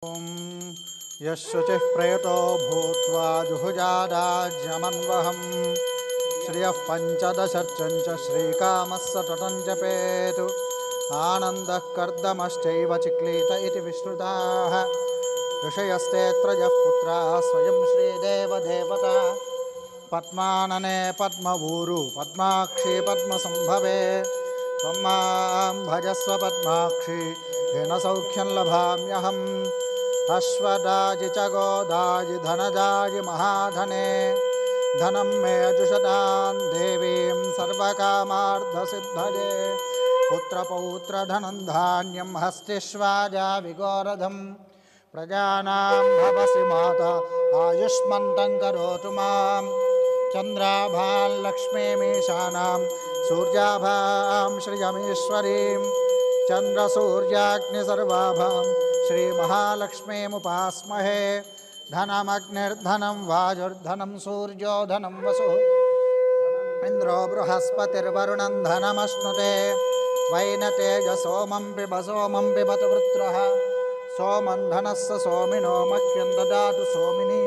ॐ यशुचिः प्रयतो भूत्वा जुहुजादाज्यमन्वहं श्रियः पञ्चदशर्चञ्च श्रीकामः सततं जपेतु आनन्दः कर्दमश्चैव चिक्लीत इति विश्रुताः ऋषयस्तेऽत्रयः पुत्राः स्वयं श्रीदेवदेवता पद्मानने पद्मवूरु पद्माक्षी पद्मसंभवे त्वं मां भजस्व पद्माक्षी येन सौख्यं लभाम्यहम् अश्वदाजि च गोदाजि धनदाजि महाधने धनं मे जुषतां देवीं सर्वकामार्थसिद्धये पुत्रपौत्रधनं धान्यं हस्तिष्वाजा विगोरधं प्रजानां भवसि माता आयुष्मन्तं करोतु मां चन्द्राभां लक्ष्मीमीशानां सूर्याभां श्रियमीश्वरीं चन्द्रसूर्याग्निसर्वाभां श्रीमहालक्ष्मीमुपास्महे धनमग्निर्धनं वायुर्धनं सूर्यो धनं वसुः इन्द्रो बृहस्पतिर्वरुणं धनमश्नुते वैनतेजसोमं पिब सोमं पिबत वृत्रः सोमं धनस्य सोमिनो मह्यं ददातु सोमिनि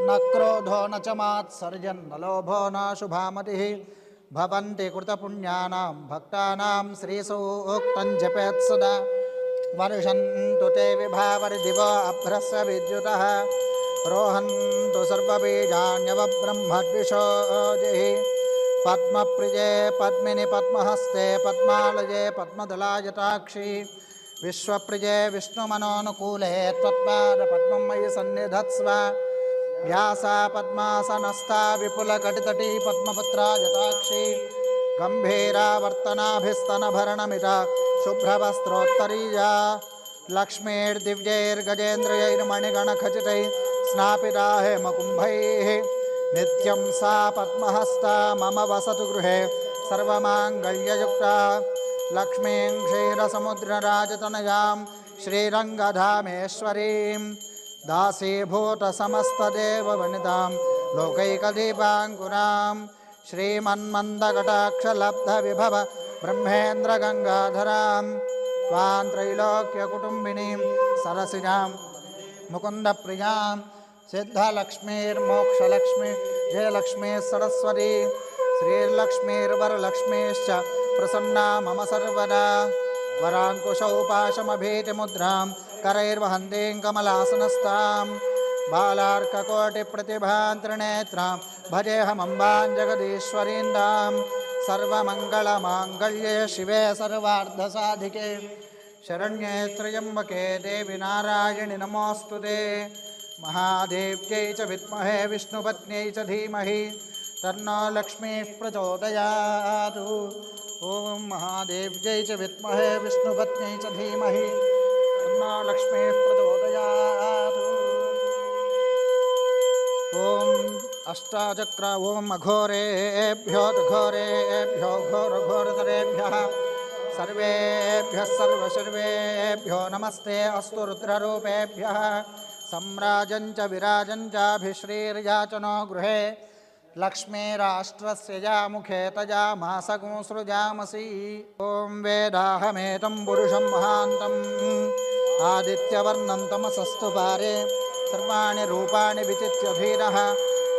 न क्रोधो न च मात्सर्जन्न लोभो न शुभामतिः भवन्ति कृतपुण्यानां भक्तानां श्रीसूक्तं जपेत् सदा वर्षन्तु ते विभावरिदिवो अभ्रस्य विद्युतः रोहन्तु सर्वबीजान्यवब्रह्मद्विषोजिः पद्मप्रिये पद्मिनि पद्महस्ते पद्मालये पद्मदलायताक्षी विश्वप्रिये विष्णुमनोनुकूले त्वत्पादपद्मं मयि सन्निधत्स्व व्यासा पद्मासनस्था विपुलकटितटी पद्मपत्रायताक्षी गम्भीरावर्तनाभिस्तनभरणमिता शुभ्रवस्त्रोत्तरीया लक्ष्मीर्दिव्यैर्गजेन्द्रियैर्मणिगणखचितैः स्नापिता हेमकुम्भैः नित्यं सा पद्महस्ता मम वसतु गृहे सर्वमाङ्गल्ययुक्ता लक्ष्मीं क्षीरसमुद्रराजतनयां श्रीरङ्गधामेश्वरीं दासीभूतसमस्तदेववनितां लोकैकदीपाङ्कुरां श्रीमन्मन्दकटाक्षलब्धविभव ब्रह्मेन्द्रगङ्गाधरां त्वां त्रैलोक्यकुटुम्बिनीं सरसिजां मुकुन्दप्रियां सिद्धलक्ष्मीर्मोक्षलक्ष्मी जयलक्ष्मी सरस्वती श्रीर्लक्ष्मीर्वरलक्ष्मीश्च प्रसन्ना मम सर्वदा वराङ्कुशौ पाशमभीतिमुद्रां करैर्वहन्तीं कमलासनस्तां बालार्ककोटिप्रतिभां त्रिनेत्रां भजेऽहमम्बां जगदीश्वरीन्दां सर्वमङ्गलमाङ्गल्ये शिवे सर्वार्धसाधिके शरण्ये त्र्यम्बके देवि नारायणि नमोऽस्तु ते महादेव्यै च विद्महे विष्णुपत्न्यै च धीमहि तन्नो लक्ष्मीः प्रचोदयात् ॐ महादेव्यै च विद्महे विष्णुपत्न्यै च धीमहि तन्नो लक्ष्मीः प्रचोदयात् ॐ अष्टाचक्र ॐ अघोरेभ्यो घोरेभ्यो घोरघोरतरेभ्यः सर्वेभ्यः सर्वसर्वेभ्यो नमस्ते अस्तु रुद्ररूपेभ्यः सम्राजं च विराजं चाभिश्रीर्याचनो गृहे लक्ष्मीराष्ट्रस्य यामुखे तजामासगुं सृजामसि ॐ वेदाहमेतं पुरुषं महान्तम् आदित्यवर्णं तमसस्तु पारे सर्वाणि रूपाणि विचित्य धीरः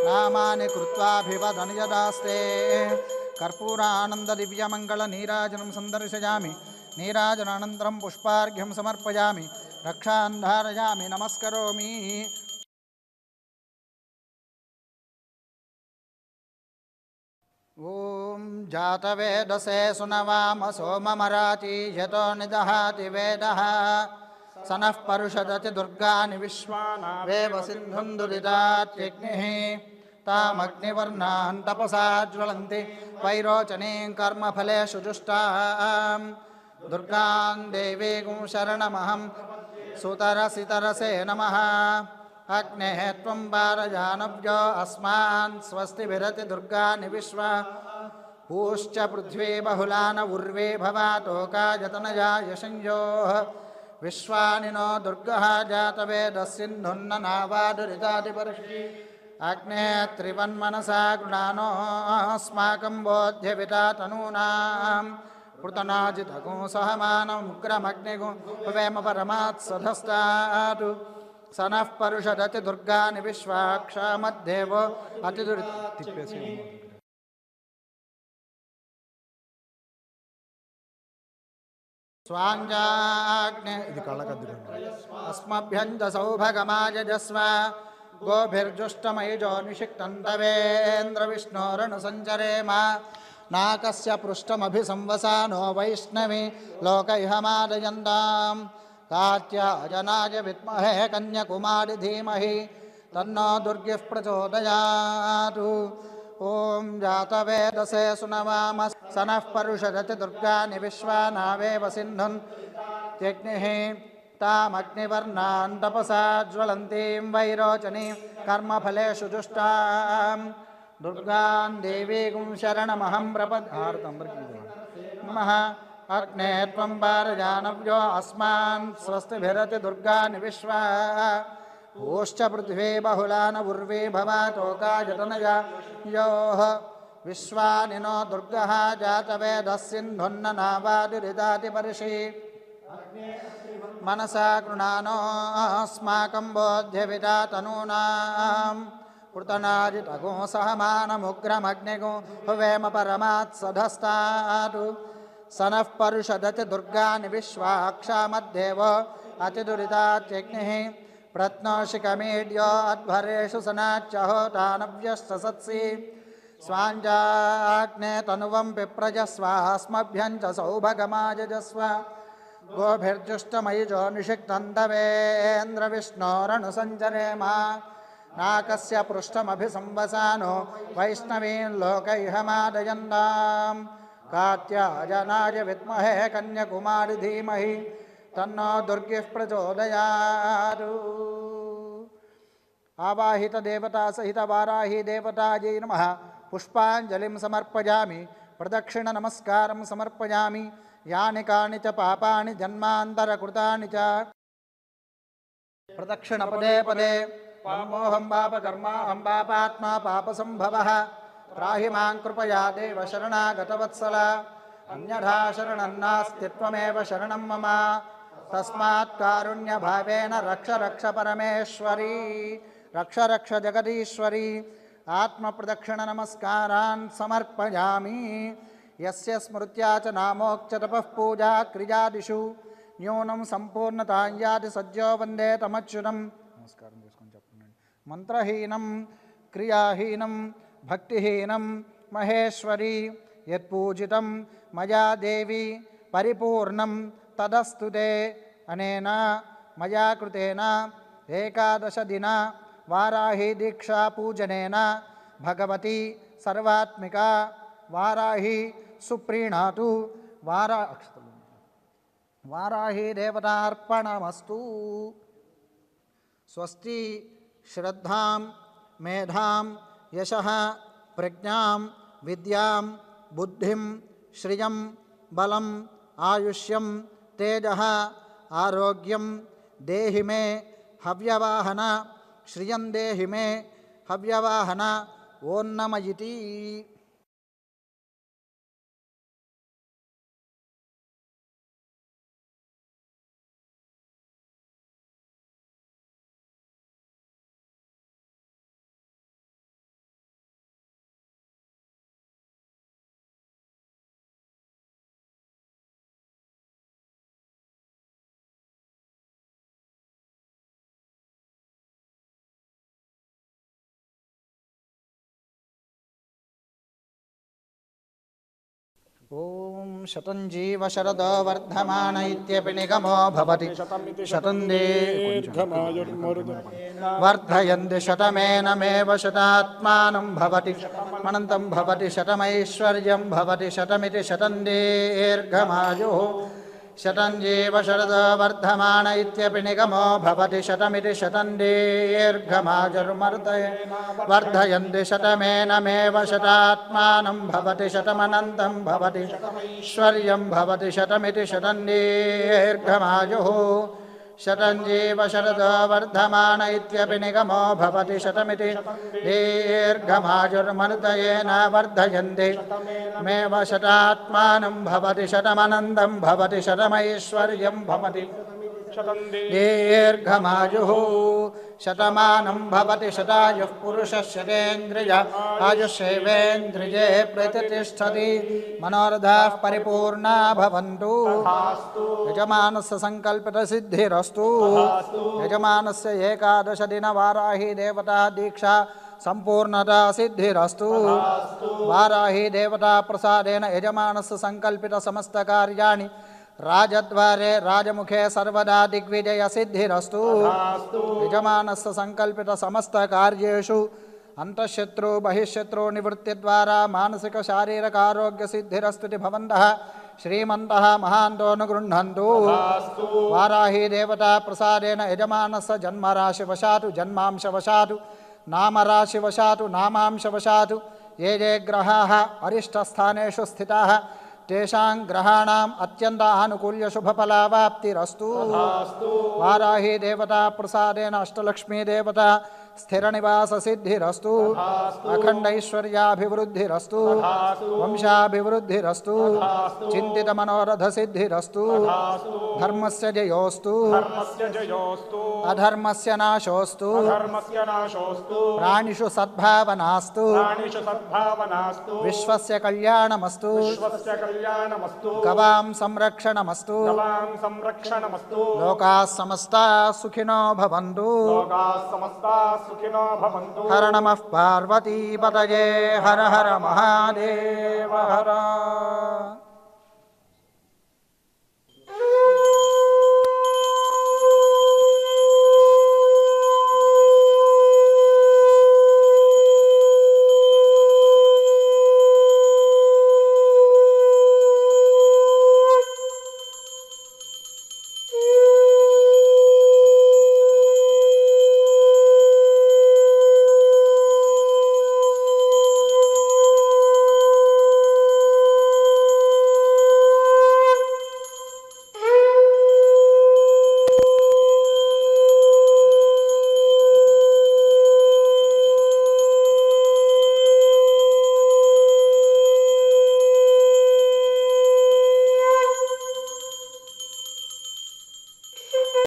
नामानि कृत्वाभिवदन् यदास्ते कर्पूरानन्ददिव्यमङ्गलनीराजनं सन्दर्शयामि नीराजनानन्तरं पुष्पार्घ्यं समर्पयामि रक्षान् धारयामि नमस्करोमि ॐ जातवेदसे सुनवाम सोममराति यतो निदहाति वेदः सनः परुषदति दुर्गानि विश्वानावेव सिन्धुं दुरितात्यग्निः तामग्निवर्णान् तपसा ज्वलन्ति वैरोचनीं कर्मफलेषु जुष्टां दुर्गां देवीं शरणमहं सुतरसितरसे नमः अग्नेः त्वं पारजानव्यो अस्मान् स्वस्तिभिरति दुर्गानि विश्वा पूश्च पृथ्वी बहुलान उर्वे भवातोकायतनया यशंयोः विश्वानि नो दुर्गः जातवेदस्सिन्धुन्ननावादुरितादिपर्षि अग्ने त्रिवन्मनसा गृणानोऽस्माकं बोध्यविता तनूनां पृतनाजितगुं सहमानमुग्रमग्निगुं भवेम परमात्सधस्तात् स नः परुषदति दुर्गानि विश्वाक्षामद्देवो स्वाञ्जाग्ने अस्मभ्यञ्च सौभगमायजस्व गोभिर्जुष्टमयिजो निषिक्तं तवेन्द्रविष्णोरनुसञ्चरेम नाकस्य पृष्ठमभिसंवसानो वैष्णवी लोकैहमादयन्ताम् कात्यायनाय विद्महे कन्याकुमारी धीमहि तन्नो दुर्गिः प्रचोदयात् ॐ जातवेदसे सुनवाम स नः परुषदति दुर्गानि विश्वानावेव सिन्धुन् त्यग्निः तामग्निवर्णान् तपसा ज्वलन्तीं वैरोचनीं कर्मफलेषु जुष्टां दुर्गां देवीं शरणमहं प्रपद्ये नमः अग्ने त्वं पारजानव्यो अस्मान् स्वस्तिभिरति दुर्गानि विश्वा ओश्च पृथ्वी बहुलान उर्वी भवातोकायतनया योः विश्वानि नो दुर्गः जातवेदः सिन्धुन्ननावादिरिदातिपर्षि मनसा कृणानोऽस्माकं बोध्यविदा तनूनां पृतनाजितगुं सहमानमुग्रमग्निगुं हुवेम परमात्सधस्तात् स नः परुषदति दुर्गानि विश्वाक्षामद्देवो अतिदुरितात्यग्निः प्रत्नोषिकमीड्यो अध्वरेषु सनाच्यहोतानव्यश्च सत्सि स्वाञ्जाग्ने तनुवं पिप्रजस्वास्मभ्यञ्च सौभगमायजस्व गोभिर्जुष्टमयिजो निषिक्तं तवेन्द्रविष्णोरनुसञ्चरेम नाकस्य पृष्ठमभिसंवसानो वैष्णवीं लोकैहमादयन्ताम् कात्यायनाय विद्महे कन्याकुमारी धीमहि तन्नो दुर्गिः प्रचोदयात् आवाहित देवता सहित वाराही देवतायै नमः पुष्पाञ्जलिं समर्पयामि प्रदक्षिण नमस्कारं समर्पयामि यानि कानि च पापानि जन्मान्तरकृतानि च प्रदक्षिण पदे पदे पामोहं पापकर्माहं पापात्मा पापसंभवः त्राहि मां कृपया देव शरणागतवत्सल अन्यथा शरणं नास्ति त्वमेव शरणं मम तस्मात् कारुण्यभावेन रक्ष रक्ष परमेश्वरी रक्ष रक्ष जगदीश्वरी आत्मप्रदक्षिणनमस्कारान् समर्पयामि यस्य स्मृत्या च नामोक्च तपः पूजा क्रियादिषु न्यूनं सम्पूर्णतां याति सज्जो वन्दे तमच्युतं नमस्कारं చేసుకొని చెప్పండి మంత్రహీనం క్రియాహీనం भक्तिहीनं महेश्वरी यत्पूजितं मया देवी परिपूर्णं तदस्तु ते अनेन मया कृतेन एकादशदिन वाराही दीक्षा पूजनेन भगवती सर्वात्मिका वाराही सुप्रीणातु वाराही देवतार्पणमस्तु स्वस्ति श्रद्धां मेधां यशः प्रज्ञां विद्यां बुद्धिं श्रियं बलं आयुष्यं तेजः आरोग्यं देहि मे हव्यवाहन श्रियं देहि मे हव्यवाहन ओं नमः इति ओम शतं जीव शरदो वर्धमान इत्यपि निगमो भवति शतं वर्धयन्ति शतमेनमेव शतात्मानं भवति अनन्तं भवति शतमैश्वर्यं भवति शतमिति शतं दीर्घमायुः शतं जीव शरदो वर्धमान इत्यपि निगमो भवति शतमिति शतं दीर्घमायुर्मर्दये वर्धयन्ति शतमेनमेव शतात्मानं भवति शतमनन्तं भवति ऐश्वर्यं भवति शतमिति शतं दीर्घमायुः शतञ्जीव शरदो वर्धमान इत्यपि निगमो भवति शतमिति दीर्घमायुर्मनुतयेन वर्धयन्ति मेव शतात्मानं भवति शतमनन्दं भवति शतमैश्वर्यं भवति दीर्घमायुः शतमानं भवति शतायुः पुरुषः शतेन्द्रिय आयुष्येवेन्द्रिये प्रतिष्ठति मनोरथाः परिपूर्णा भवन्तु यजमानस्य संकल्पितसिद्धिरस्तु यजमानस्य एकादशदिनवाराही देवता दीक्षा संपूर्णता सिद्धिरस्तु वाराही देवता प्रसादेन यजमानस्य संकल्पित समस्त कार्याणि राजद्वारे राजमुखे सर्वदा दिग्विजय सिद्धिरस्तु यजमानस्य संकल्पित समस्त कार्येषु अंतःशत्रु बहिःशत्रु निवृत्ति द्वारा मानसिक शारीरिक आरोग्य सिद्धिरस्तुति भवन्तः श्रीमन्तः महान्तो अनुगृह्णन्तु वाराही देवता प्रसादेन यजमानस्य जन्मराशिवशातु जन्मांशवशातु नामराशिवशातु नामांशवशातु ये ये ग्रहाः अरिष्टस्थानेषु स्थिताः तेषां ग्रहाणाम् अत्यन्त आनुकूल्य शुभफलावाप्तिरस्तु वाराही देवता प्रसादेन अष्टलक्ष्मी देवता स्थिरनिवास सिद्धिरस्तु अखंड ऐश्वर्याभिवृद्धिरस्तु वंशाभिवृद्धिरस्तु चिंतित मनोरथ सिद्धिरस्तु धर्मस्य जयोस्तु अधर्मस्य नाशोस्तु प्राणिषु सद्भावनास्तु विश्वस्य कल्याणमस्तु गवां संरक्षणमस्तु लोकाः समस्ताः सुखिनो भवन्तु हर नमः पार्वती पतये हर हर महादेव हर।